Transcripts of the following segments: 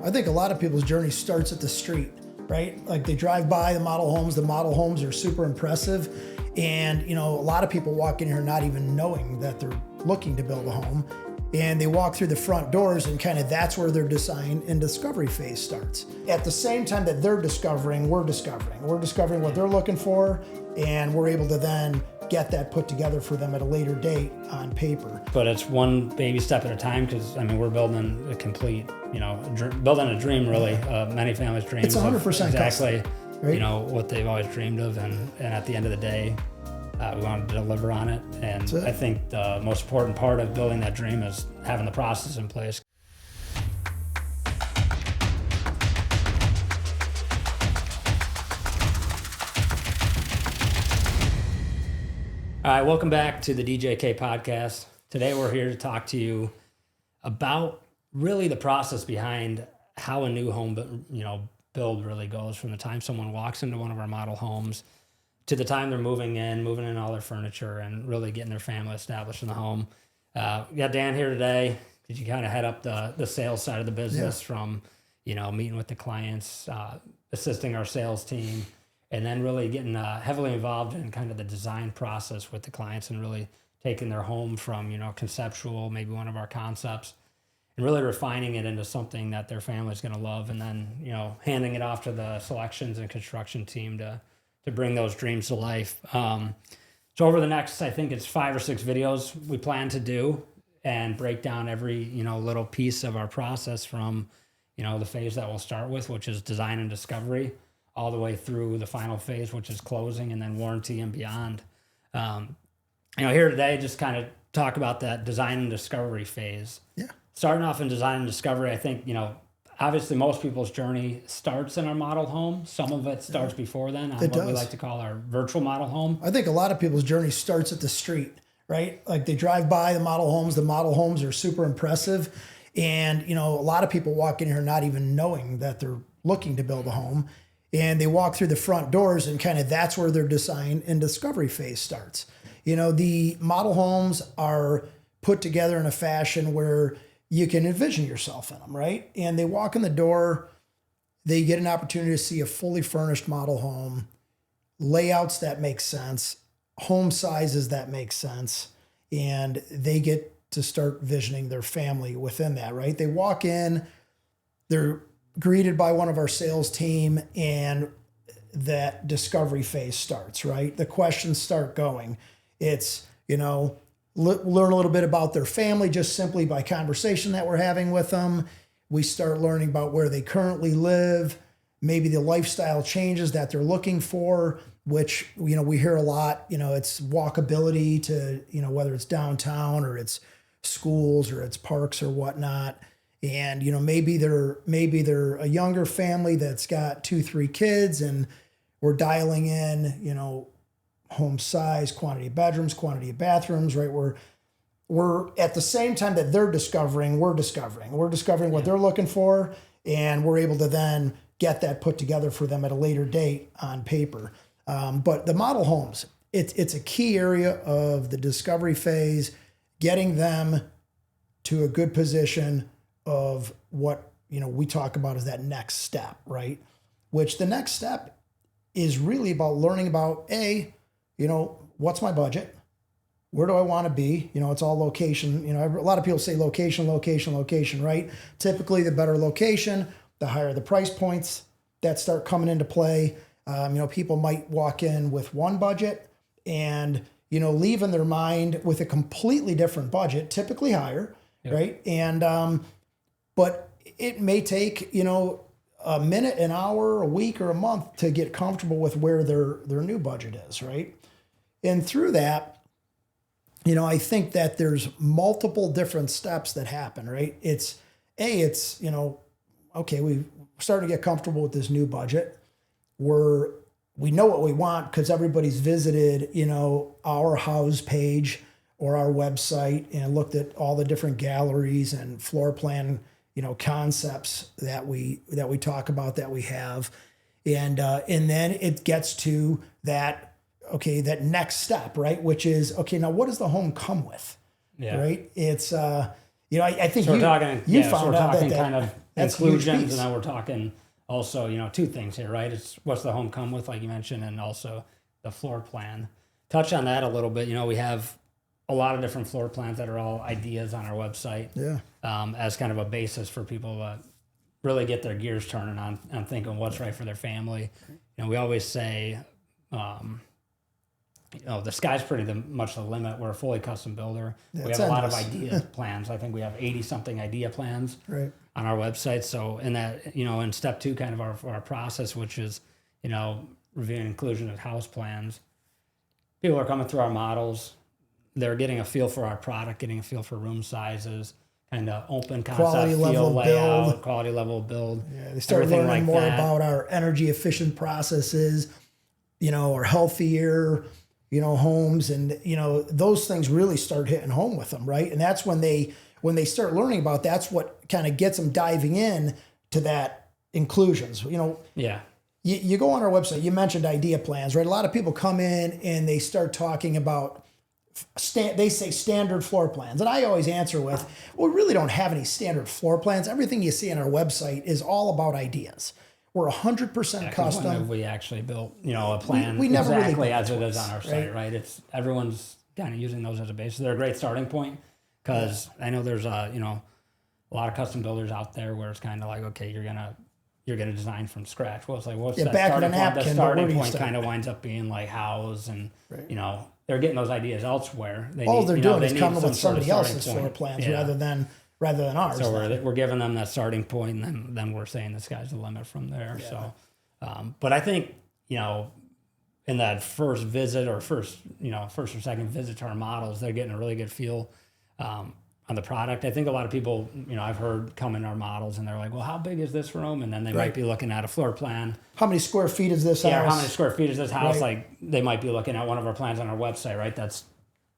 I think a lot of people's journey starts at the street, right? Like they drive by the model homes. The model homes are super impressive. And, a lot of people walk in here not even knowing that they're looking to build a home. And they walk through the front doors and kind of that's where their design and discovery phase starts. At the same time that they're discovering, we're discovering. We're discovering what they're looking for, and we're able to then get that put together for them at a later date on paper. But it's one baby step at a time, because we're building a complete, building a dream really, many families' dreams. It's 100% exactly, right? What they've always dreamed of, and at the end of the day, we wanted to deliver on it. And I think the most important part of building that dream is having the process in place. All right, welcome back to the DJK podcast. Today we're here to talk to you about really the process behind how a new home, build really goes from the time someone walks into one of our model homes to the time they're moving in all their furniture, and really getting their family established in the home. We got Dan here today. Did you kind of head up the sales side of the business from, meeting with the clients, assisting our sales team, and then really getting heavily involved in kind of the design process with the clients, and really taking their home from, conceptual, maybe one of our concepts, and really refining it into something that their family's going to love, and then, handing it off to the selections and construction team to bring those dreams to life. So over the next, I think it's 5 or 6 videos we plan to do, and break down every, little piece of our process from, the phase that we'll start with, which is design and discovery, all the way through the final phase, which is closing, and then warranty and beyond. Here today, just kind of talk about that design and discovery phase. Yeah. Starting off in design and discovery, I think, obviously most people's journey starts in our model home. Some of it starts before then on what we like to call our virtual model home. I think a lot of people's journey starts at the street, right? Like they drive by the model homes. The model homes are super impressive. And, a lot of people walk in here not even knowing that they're looking to build a home. And they walk through the front doors, and kind of that's where their design and discovery phase starts. The model homes are put together in a fashion where you can envision yourself in them, right? And they walk in the door, they get an opportunity to see a fully furnished model home, layouts that make sense, home sizes that make sense, and they get to start visioning their family within that, right? They walk in, they're greeted by one of our sales team, and that discovery phase starts, right? The questions start going. It's, learn a little bit about their family just simply by conversation that we're having with them. We start learning about where they currently live, maybe the lifestyle changes that they're looking for, which, we hear a lot, it's walkability to, whether it's downtown or it's schools or it's parks or whatnot. And, maybe they're a younger family that's got 2-3 kids, and we're dialing in, home size, quantity of bedrooms, quantity of bathrooms, right? We're at the same time that they're discovering, we're discovering what they're looking for, and we're able to then get that put together for them at a later date on paper. But the model homes, it's a key area of the discovery phase, getting them to a good position of what, we talk about as that next step, right? Which the next step is really about learning about what's my budget? Where do I want to be? It's all location. A lot of people say location, right? Typically the better location, the higher the price points that start coming into play. People might walk in with one budget and, leave in their mind with a completely different budget, typically higher, right? And, but it may take, a minute, an hour, a week, or a month to get comfortable with where their new budget is, right? And through that, I think that there's multiple different steps that happen, right? It's okay, we're starting to get comfortable with this new budget. We know what we want because everybody's visited, our house page or our website and looked at all the different galleries and floor plan, concepts that we talk about, that we have. And then it gets to that, that next step, right? Which is, now what does the home come with? Yeah. Right? It's, I think so we're talking found out that kind of That's a huge inclusions, piece. and then we're talking also, you know, two things here, right? It's what's the home come with, like you mentioned, and also the floor plan. Touch on that a little bit. You know, we have a lot of different floor plans that are all ideas on our website. Yeah. As kind of a basis for people to really get their gears turning on thinking what's right for their family. You know, we always say, you know, the sky's pretty much the limit. We're a fully custom builder. Yeah, we it's have a lot of endless. idea plans. I think we have 80 something idea plans Right. on our website. So in that, you know, in step 2 kind of our process, which is, you know, reviewing inclusion of house plans, people are coming through our models. They're getting a feel for our product, getting a feel for room sizes, kind of open concept, Quality level feel, of layout, build. quality level of build. Yeah, they start everything learning like more that. about our energy efficient processes, you know, our healthier, you know, homes, and you know, those things really start hitting home with them, right? And that's when they start learning about, that's what kind of gets them diving in to that inclusions. You know, Yeah. you go on our website, you mentioned idea plans, right? A lot of people come in and they start talking about they say standard floor plans. And I always answer with, well, we really don't have any standard floor plans. Everything you see on our website is all about ideas. We're 100% 'Cause when custom. have we actually built, you know, a plan we never really exactly built as it is ones, on our site, right? It's everyone's kind of using those as a base. They're a great starting point because I know there's you know, a lot of custom builders out there where it's kind of like, okay, you're gonna design from scratch. Well, it's like, what's that back of starting a point? The napkin, but where starting do you point start? kind of winds up being like house, and you know, they're getting those ideas elsewhere. They All need, they're you know, doing they is need coming some with sort of somebody starting else's point. floor plans Yeah. rather than ours. So we're giving them that starting point, and then we're saying the sky's the limit from there. So, but I think, you know, in that first visit or first or second visit to our models, they're getting a really good feel on the product. I think a lot of people, you know, I've heard come in our models and they're like, well, how big is this room? And then they might be looking at a floor plan. How many square feet is this house? Yeah, how many square feet is this house? Right. Like they might be looking at one of our plans on our website, right? That's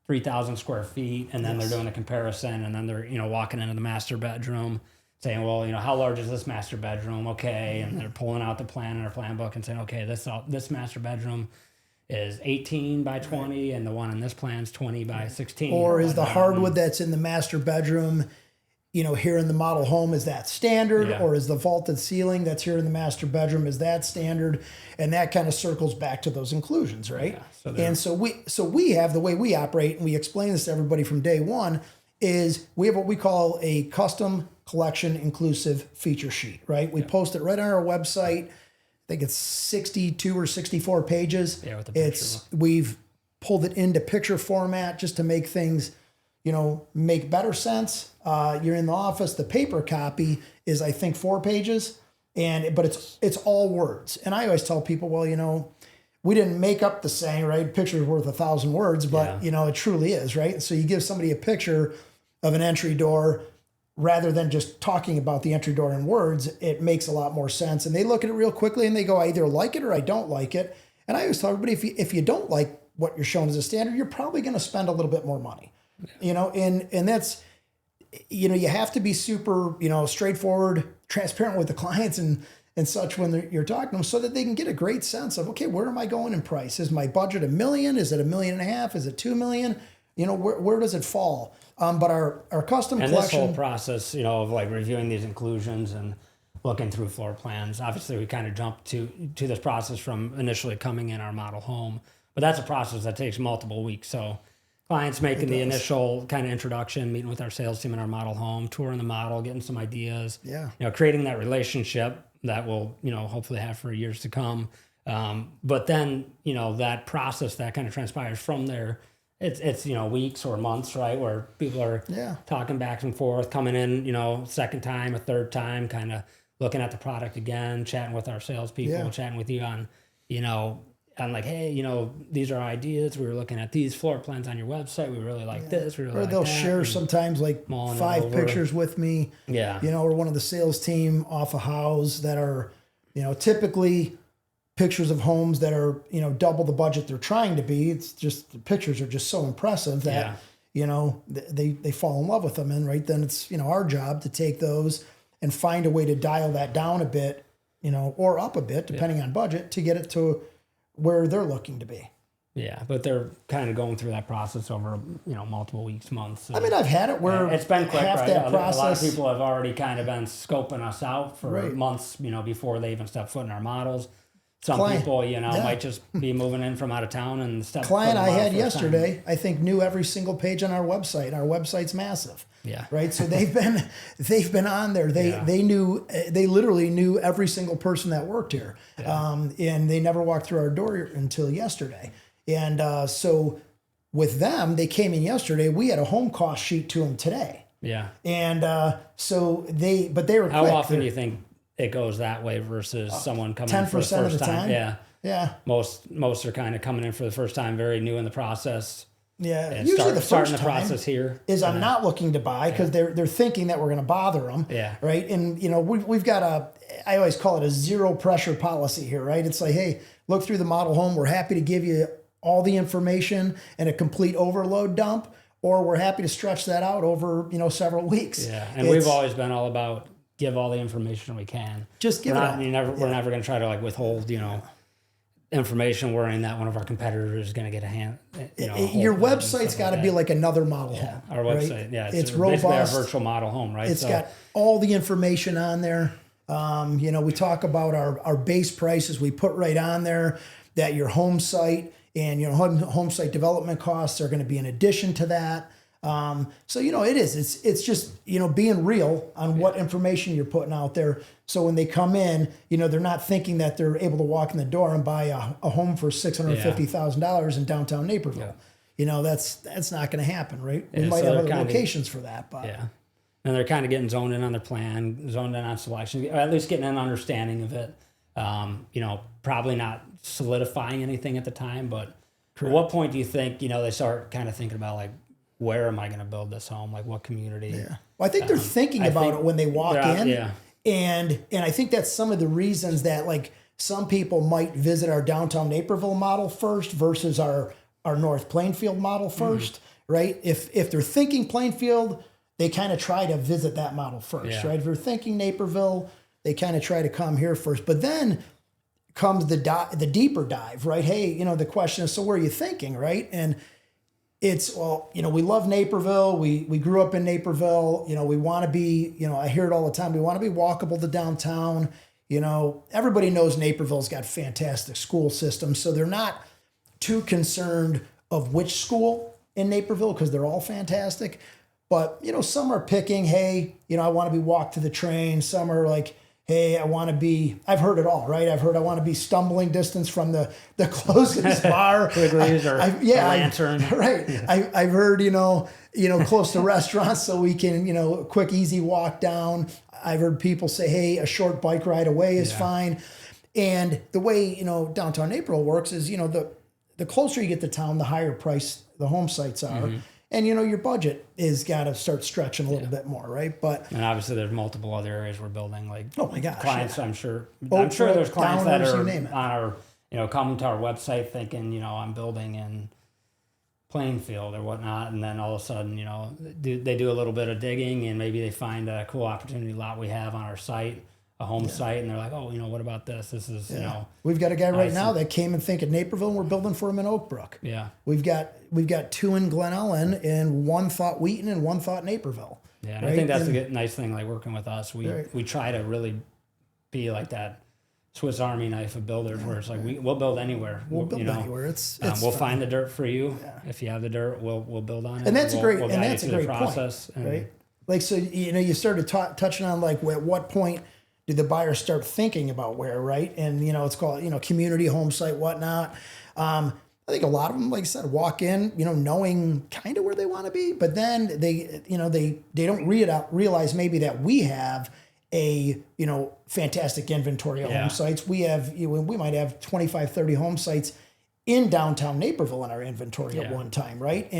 3,000 square feet. And then they're doing a comparison, and then they're, you know, walking into the master bedroom saying, well, you know, how large is this master bedroom? Okay. And they're pulling out the plan in our plan book and saying, okay, this master bedroom is 18 by 20, and the one in this plan is 20 by 16. Or is the hardwood that's in the master bedroom, you know, here in the model home, is that standard? Yeah. Or is the vaulted ceiling that's here in the master bedroom, is that standard? And that kind of circles back to those inclusions, right? Yeah, and so we have, the way we operate, and we explain this to everybody from day one, is we have what we call a custom collection inclusive feature sheet, right? We post it right on our website. I think it's 62 or 64 pages. Yeah, with the picture. We've pulled it into picture format just to make things, you know, make better sense. You're in the office. The paper copy is, I think, 4 pages, but it's all words. And I always tell people, well, you know, we didn't make up the saying, right? Picture's worth 1,000 words, but you know, it truly is, right? So you give somebody a picture of an entry door, rather than just talking about the entry door in words, it makes a lot more sense. And they look at it real quickly and they go, I either like it or I don't like it. And I always tell everybody, if you don't like what you're shown as a standard, you're probably going to spend a little bit more money, you know, and that's, you know, you have to be super, you know, straightforward, transparent with the clients and such when you're talking to them, so that they can get a great sense of, okay, where am I going in price? Is my budget $1 million? Is it $1.5 million? Is it $2 million? You know, where does it fall? But our custom and collection. this whole process, you know, of like reviewing these inclusions and looking through floor plans, obviously we kind of jumped to this process from initially coming in our model home, but that's a process that takes multiple weeks. So clients making the initial kind of introduction, meeting with our sales team in our model home, touring the model, getting some ideas, you know, creating that relationship that will, you know, hopefully have for years to come. But then, you know, that process that kind of transpires from there, it's you know, weeks or months, right, where people are talking back and forth, coming in, you know, second time, a third time, kind of looking at the product again, chatting with our salespeople, chatting with you on, you know, on like, hey, you know, these are our ideas. We were looking at these floor plans on your website. We really like this. We really like that. Or they'll share sometimes like 5 pictures with me. Yeah. You know, or one of the sales team off a house that are, you know, typically pictures of homes that are, you know, double the budget they're trying to be. It's just, the pictures are just so impressive that, you know, they fall in love with them. And right then it's, you know, our job to take those and find a way to dial that down a bit, you know, or up a bit, depending on budget, to get it to where they're looking to be. Yeah, but they're kind of going through that process over, multiple weeks, months. I mean, I've had it where it's been quick, half right? that A lot of process. people have already kind of been scoping us out for Right. months, before they even step foot in our models. Some Client- people, yeah. might just be moving in from out of town and step. Client foot I in the had model first time. yesterday, I think knew every single page on our website. Our website's massive. Yeah. Right. So they've been on there. They literally knew every single person that worked here. Yeah. And they never walked through our door until yesterday. And so with them, they came in yesterday. We had a home cost sheet to them today. Yeah. And so they were How quick. often do you think it goes that way versus someone coming in for the 10% of first the time? time? Yeah. Yeah. Most are kind of coming in for the first time, very new in the process. Yeah. And Usually the starting first the time process here. is I'm not looking to buy because they're thinking that we're going to bother them. Yeah. Right. And, we've got I always call it a zero pressure policy here, right? It's like, hey, look through the model home. We're happy to give you all the information and a complete overload dump, or we're happy to stretch that out over, several weeks. Yeah. And we've always been all about give all the information we can. Just give it out. We're never going to try to withhold, information worrying that one of our competitors is going to get a hand. Your website's got to be like another model home. Our right? website, yeah. It's basically robust. our virtual model home, right? It's got all the information on there. We talk about our base prices. We put right on there that your home site and your home site development costs are going to be in addition to that. So it is. It's just being real on what information you're putting out there. So when they come in, they're not thinking that they're able to walk in the door and buy a home for $650,000 in downtown Naperville. Yeah. That's not going to happen, right? We Yeah, might so have they're other locations for that, but yeah. And they're kind of getting zoned in on their plan, zoned in on selection, or at least getting an understanding of it. Probably not solidifying anything at the time, but at what point do you think, they start kind of thinking about where am I going to build this home? Like what community? Yeah. Well, I think they're thinking about it when they walk in. Yeah. And I think that's some of the reasons that some people might visit our downtown Naperville model first versus our North Plainfield model first, right? If they're thinking Plainfield, they kind of try to visit that model first, right? If they're thinking Naperville, they kind of try to come here first. But then comes the deeper dive, right? Hey, the question is, so where are you thinking, right? And it's, we love Naperville. We grew up in Naperville. We want to be, I hear it all the time. We want to be walkable to downtown. Everybody knows Naperville's got fantastic school systems. So they're not too concerned of which school in Naperville because they're all fantastic. But, some are picking, hey, I want to be walked to the train. Some are like, hey, I've heard it all, right? I've heard I want to be stumbling distance from the closest bar. Degrees or a lantern. Right. Yeah. I've heard, close to restaurants so we can, quick, easy walk down. I've heard people say, hey, a short bike ride away is fine. And the way, downtown Naperville works is, the closer you get to town, the higher price the home sites are. Mm-hmm. And, your budget is got to start stretching a little bit more, right? And obviously there's multiple other areas we're building, oh my gosh, clients, yeah. I'm sure there's clients that are on our, come to our website thinking, I'm building in Plainfield or whatnot. And then all of a sudden, they do a little bit of digging and maybe they find a cool opportunity lot we have on our site, a home site. And they're like, oh, what about this? This is, We've got a guy right now that came and think at Naperville and we're building for him in Oak Brook. Yeah. We've got 2 in Glen Ellen and 1 thought Wheaton and 1 thought Naperville. Yeah, and right? I think that's a nice thing, working with us. We try to really be like that Swiss Army knife of builders, where it's we'll build anywhere. We'll build anywhere. We'll find the dirt for you. Yeah. If you have the dirt, we'll build on it. And that's we'll a great process, point, right? So you started touching on at what point did the buyer start thinking about where, right? And it's called community home site, whatnot. I think a lot of them, like I said, walk in, knowing kind of where they want to be, but then they don't realize maybe that we have a, fantastic inventory of home sites. We might have 25, 30 home sites in downtown Naperville in our inventory at one time, right?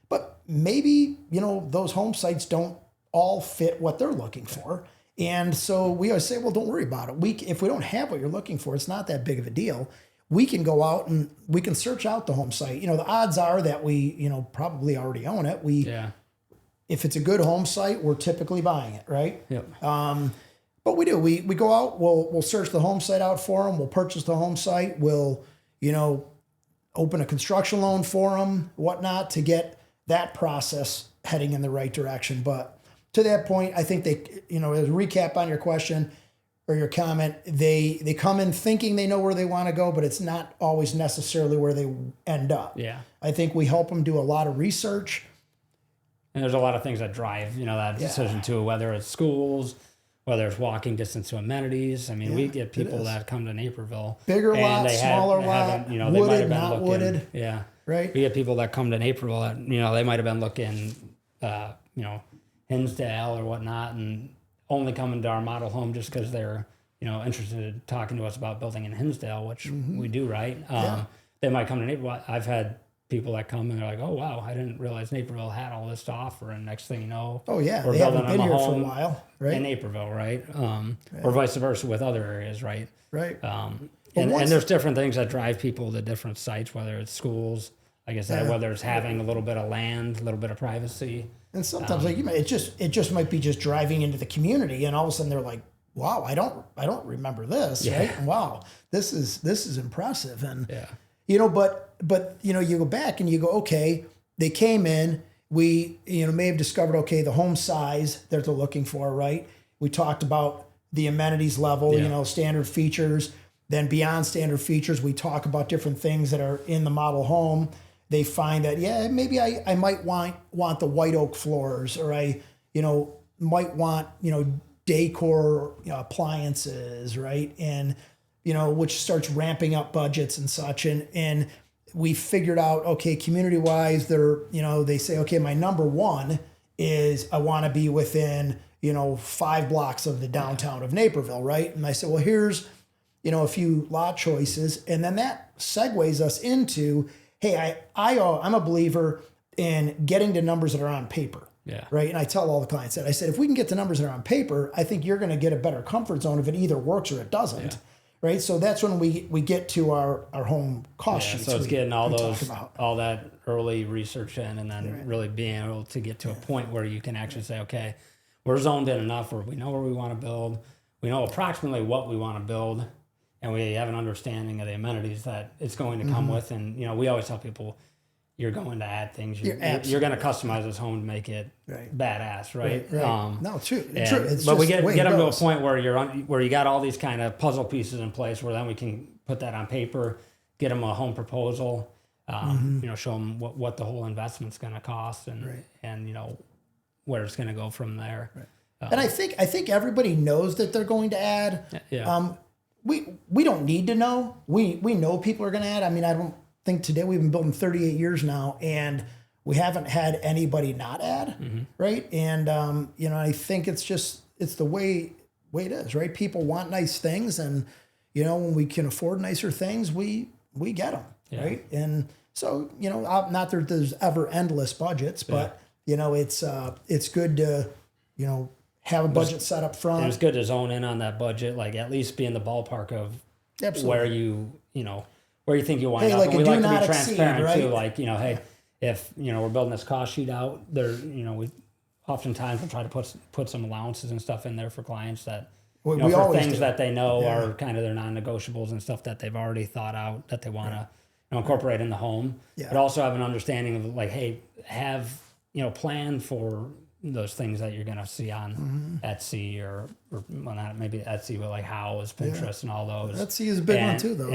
But maybe, those home sites don't all fit what they're looking for. And so we always say, well, don't worry about it. If we don't have what you're looking for, it's not that big of a deal. We can go out and we can search out the home site. The odds are that we, probably already own it. If it's a good home site, we're typically buying it, right? Yep. But we do. We go out. We'll search the home site out for them. We'll purchase the home site. We'll, open a construction loan for them, whatnot, to get that process heading in the right direction. But to that point, I think they, as a recap on your question or your comment, they come in thinking they know where they want to go, but it's not always necessarily where they end up. Yeah. I think we help them do a lot of research. And there's a lot of things that drive, that decision too, whether it's schools, whether it's walking distance to amenities. I mean, we get people that come to Naperville. Bigger lot, smaller lot, they might have wooded, been not looking, wooded. Yeah. Right. We get people that come to Naperville that, they might have been looking, Hinsdale or whatnot, and only coming to our model home just because they're, interested in talking to us about building in Hinsdale, which we do, right? They might come to Naperville. I've had people that come and they're like, oh, wow, I didn't realize Naperville had all this to offer. And next thing you know, oh, yeah, we're they building haven't been them here a for a home while, right? in Naperville, right? Or vice versa with other areas, right? Right. And there's different things that drive people to different sites, whether it's schools, like I said, whether it's having a little bit of land, a little bit of privacy. And sometimes it just might be just driving into the community, and all of a sudden they're like, wow, I don't remember this, right? And wow, this is impressive. And but you go back and you go, okay, they came in, we may have discovered, okay, the home size that they're looking for, right? We talked about the amenities level, standard features. Then beyond standard features, we talk about different things that are in the model home. They find that, maybe I might want the white oak floors, or I, might want, decor appliances, right? And, which starts ramping up budgets and such. And we figured out, okay, community-wise, they say, okay, my number one is I want to be within, 5 blocks of the downtown of Naperville, right? And I said, well, here's, a few lot choices. And then that segues us into, hey, I'm a believer in getting to numbers that are on paper. Yeah. Right. And I tell all the clients that, I said, if we can get to numbers that are on paper, I think you're going to get a better comfort zone if it either works or it doesn't. Yeah. Right. So that's when we get to our home cost sheets. So it's getting all that early research in, and then really being able to get to a point where you can actually say, okay, we're zoned in enough where we know where we want to build. We know approximately what we want to build, and we have an understanding of the amenities that it's going to come with. And, we always tell people, you're going to add things. You're going to customize this home to make it badass, right? No, true. But we get them to a point where where you got all these kind of puzzle pieces in place, where then we can put that on paper, get them a home proposal, show them what the whole investment's going to cost, and where it's going to go from there. Right. And I think everybody knows that they're going to add. Yeah. We don't need to know. We know people are going to add. I mean, I don't think today, we've been building 38 years now, and we haven't had anybody not add, right? And I think it's the way it is, right? People want nice things, and when we can afford nicer things, we get them, right? And so not that there's ever endless budgets, but it's good to have a budget set up front. And it's good to zone in on that budget, like at least be in the ballpark of where where you think you wind up. Like, and we like to be transparent right? too. Like, hey, if we're building this cost sheet out there, we oftentimes will try to put some allowances and stuff in there for clients that for things that they know are kind of their non-negotiables and stuff that they've already thought out that they want to incorporate in the home. But also have an understanding of, like, hey, have plan for those things that you're going to see on Etsy or well, not maybe Etsy, but like Houzz, Pinterest, and all those. Etsy is a big one too, though.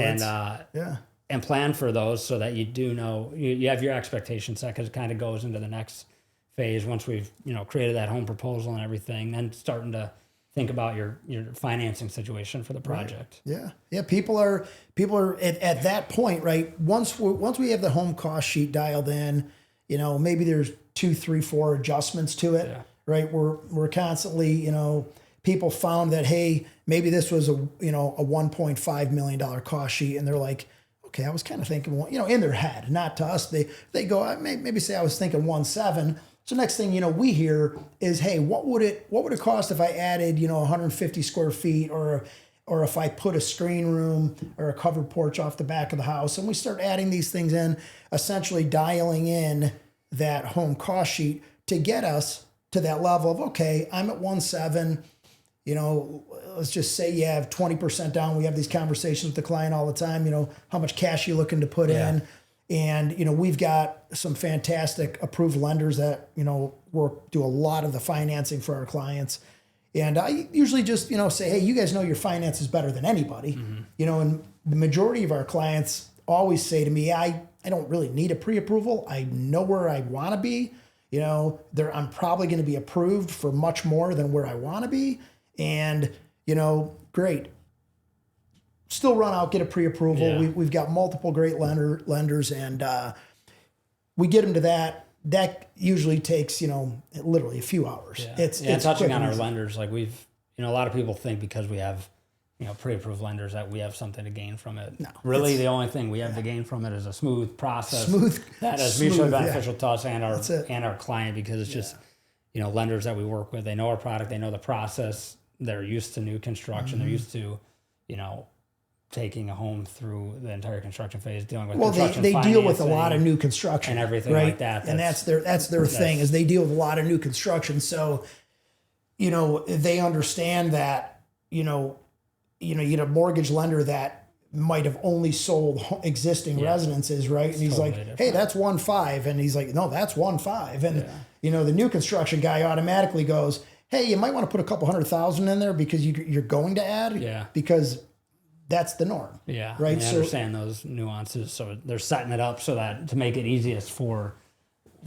And plan for those so that you do know, you have your expectations set, because it kind of goes into the next phase once we've created that home proposal and everything, then starting to think about your financing situation for the project. Right. Yeah. People are at that point, right? Once we have the home cost sheet dialed in, maybe there's 2, 3, 4 adjustments to it, right? We're constantly, people found that, hey, maybe this was a $1.5 million cost sheet, and they're like, okay, I was kind of thinking, in their head, not to us. They go, maybe say I was thinking 1.7. So next thing we hear is, hey, what would it cost if I added 150 square feet, or if I put a screen room or a covered porch off the back of the house? And we start adding these things in, essentially dialing in that home cost sheet to get us to that level of, okay, I'm at 1.7. Let's just say you have 20% down. We have these conversations with the client all the time. How much cash you looking to put in? And, we've got some fantastic approved lenders that, do a lot of the financing for our clients. And I usually just, say, hey, you guys know your finance is better than anybody. And the majority of our clients always say to me, I don't really need a pre-approval. I know where I want to be. I'm probably going to be approved for much more than where I want to be. And, great. Still run out, get a pre-approval. Yeah. We've got multiple great lenders, and we get them to that. That usually takes, literally a few hours. Yeah. It's touching quick on and our easy. lenders, like a lot of people think because we have, pre-approved lenders that we have something to gain from it. No, really, the only thing we have to gain from it is a smooth process that is smooth, mutually yeah. beneficial to us and our client, because it's just, lenders that we work with, they know our product, they know the process, they're used to new construction, they're used to, taking a home through the entire construction phase, dealing with construction they deal with a financing lot of new construction and everything right? like that. And that's their thing, is they deal with a lot of new construction. So, they understand that, you get a mortgage lender that might have only sold existing residences, right? And he's totally like, different. hey, that's 1.5. And he's like, no, that's 1.5. And, the new construction guy automatically goes, hey, you might want to put a couple $100,000 in there because you're going to add, because that's the norm. Yeah. Right. I understand those nuances. So they're setting it up so that to make it easiest for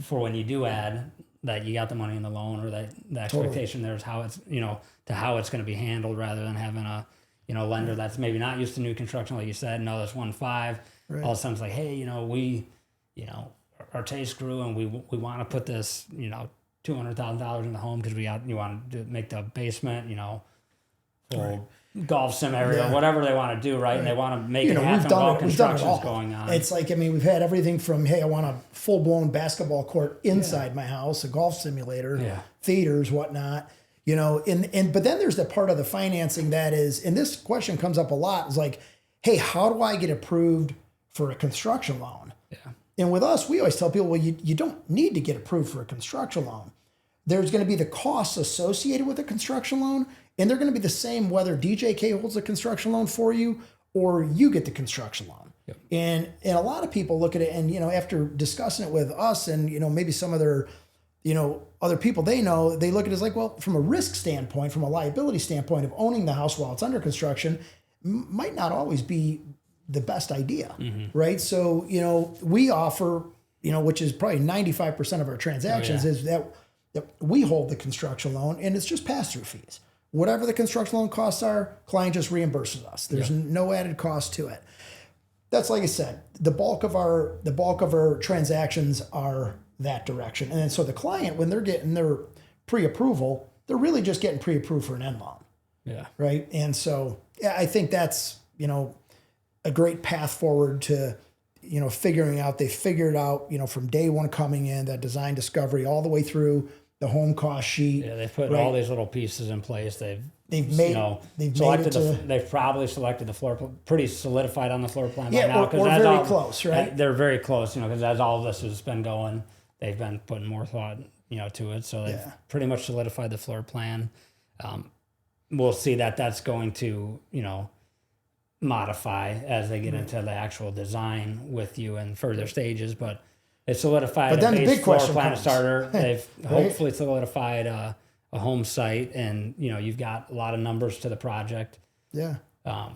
when you do add, that you got the money in the loan, or that the expectation there's how it's, to how it's going to be handled, rather than having a, lender that's maybe not used to new construction. Like you said, no, that's 1.5. Right. All of a sudden it's like, hey, we, our taste grew and we want to put this, $200,000 in the home because you want to make the basement, full golf sim area, whatever they want to do, right? And they want to make it happen while construction's going on. It's like, we've had everything from, hey, I want a full-blown basketball court inside my house, a golf simulator, theaters, whatnot, but then there's the part of the financing that is, and this question comes up a lot, is like, hey, how do I get approved for a construction loan? Yeah. And with us, we always tell people, well, you don't need to get approved for a construction loan. There's going to be the costs associated with a construction loan, and they're going to be the same whether DJK holds a construction loan for you or you get the construction loan. Yep. And a lot of people look at it, and after discussing it with us and maybe some of their other people they know, they look at it as like, well, from a risk standpoint, from a liability standpoint of owning the house while it's under construction, might not always be the best idea, right? So we offer, which is probably 95% of our transactions, is that we hold the construction loan, and it's just pass-through fees. Whatever the construction loan costs are, client just reimburses us. There's no added cost to it. That's, like I said, the bulk of our transactions are that direction. And then so the client, when they're getting their pre-approval, they're really just getting pre-approved for an end loan. Yeah. Right. And so I think that's, a great path forward to, figuring out, they figured out, from day one coming in, that design discovery all the way through the home cost sheet. Yeah, they've put all these little pieces in place. They've probably selected the floor plan, pretty solidified on the floor plan by now. Or very close, right? They're very close, because as all this has been going, they've been putting more thought, to it. So they've pretty much solidified the floor plan. We'll see that that's going to, modify as they get into the actual design with you in further stages, but it's solidified. But then the big question floor plan comes. starter. They've hopefully solidified a home site, and you've got a lot of numbers to the project. Yeah.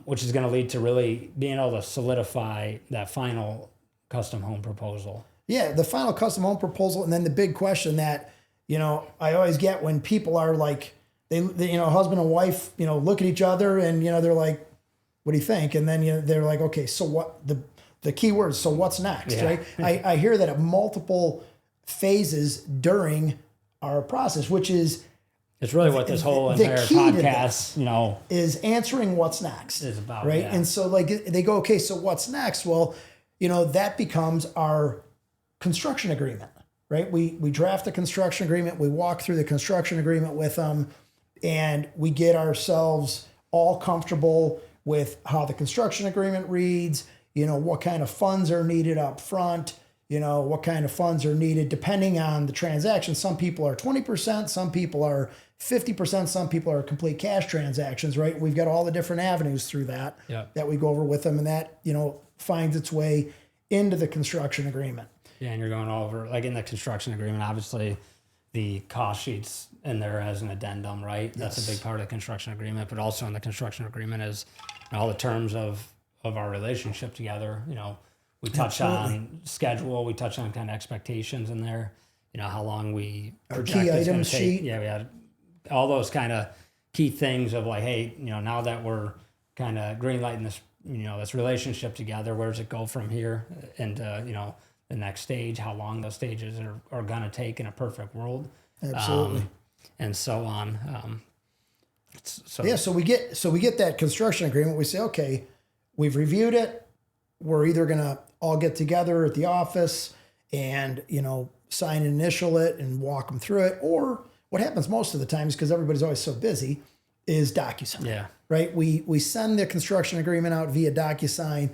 Which is going to lead to really being able to solidify that final custom home proposal. Yeah, the final custom home proposal, and then the big question that I always get when people are like, they husband and wife look at each other and they're like, what do you think? And then they're like, okay, so what the key words, so what's next, right? I hear that at multiple phases during our process, which is, it's really what this whole entire podcast, is answering what's next is about, right? Yeah. And so like they go, okay, so what's next? Well, that becomes our construction agreement, right? We draft the construction agreement, we walk through the construction agreement with them, and we get ourselves all comfortable with how the construction agreement reads, what kind of funds are needed up front, what kind of funds are needed depending on the transaction. Some people are 20%, some people are 50%, some people are complete cash transactions, right? We've got all the different avenues through that that we go over with them, and that, finds its way into the construction agreement. Yeah, and you're going over, like in the construction agreement, obviously the cost sheets in there as an addendum, right? That's a big part of the construction agreement, but also in the construction agreement is all the terms of our relationship together. You know, we touch on schedule, we touch on kind of expectations in there, you know, how long we project key it's gonna items take. sheet. Yeah, we had all those kind of key things of like, hey, you know, now that we're kind of green lighting this, you know, this relationship together, where does it go from here? And, you know, the next stage, how long those stages are going to take in a perfect world. Absolutely. And so on. So we get that construction agreement. We say, okay, we've reviewed it. We're either going to all get together at the office and, you know, sign and initial it and walk them through it. Or what happens most of the times, because everybody's always so busy, is DocuSign. Yeah. Right? We send the construction agreement out via DocuSign.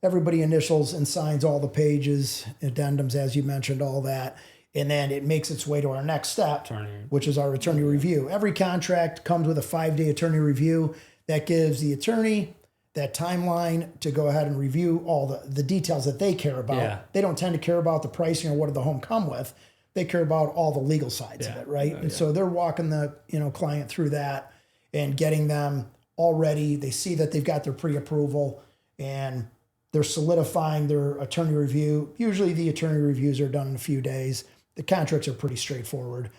Everybody initials and signs all the pages, addendums, as you mentioned, all that. And then it makes its way to our next step, which is our attorney review. Every contract comes with a 5-day attorney review that gives the attorney that timeline to go ahead and review all the details that they care about. Yeah. They don't tend to care about the pricing or what did the home come with. They care about all the legal sides of it, right? And so they're walking the client through that and getting them all ready. They see that they've got their pre-approval and they're solidifying their attorney review. Usually the attorney reviews are done in a few days. The contracts are pretty straightforward.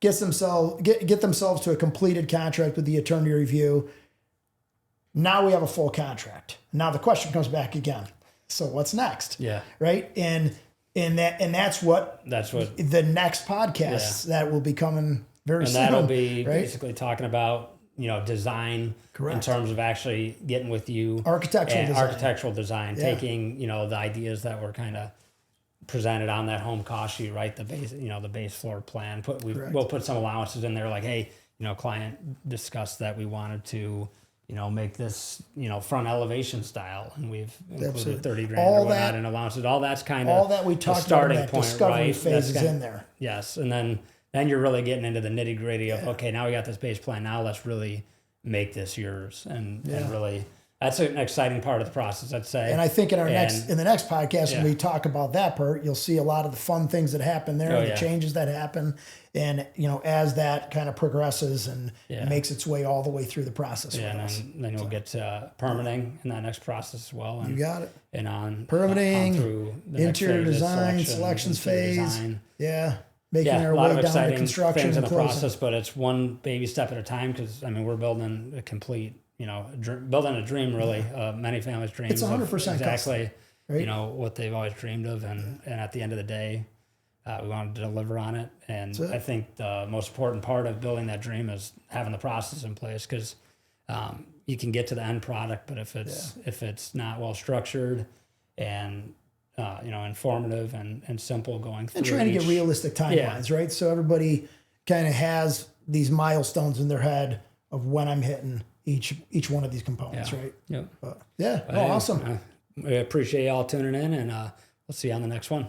Get themselves to a completed contract with the attorney review. Now we have a full contract. Now the question comes back again. So what's next? Yeah. Right? And that's what the next podcast that will be coming very soon. And that'll be basically talking about, you know, design. Correct. In terms of actually getting with you. Architectural design, taking, you know, the ideas that were kind of presented on that home cost sheet, right? The base, you know, the base floor plan. We'll put some allowances in there, like, hey, you know, client discussed that we wanted to, you know, make this, you know, front elevation style, and we've included $30,000 or whatnot in allowances. All that's kind of all that we talked about in that discovery phase is in there. Yes, and then you're really getting into the nitty gritty of okay, now we got this base plan. Now let's really make this yours, and really. That's an exciting part of the process, I'd say. And I think in the next podcast, when we talk about that part, you'll see a lot of the fun things that happen there, the changes that happen, and you know, as that kind of progresses and makes its way all the way through the process. Yeah, and then you'll get to permitting in that next process as well. And, you got it. And on permitting, through the interior design, selections phase. Design. Yeah. Making our way down to construction things in and the closing. process, but it's one baby step at a time. Because I mean, we're building a complete. You know, building a dream, really. Many families' dreams. It's 100% exactly, custom, right? You know, what they've always dreamed of, and at the end of the day, we want to deliver on it. And I think the most important part of building that dream is having the process in place, because you can get to the end product, but if it's not well structured and you know, informative and simple going through, and trying to get realistic timelines, right? So everybody kind of has these milestones in their head of when I'm hitting each one of these components, right? Yep. Awesome. We appreciate y'all tuning in, and we'll see you on the next one.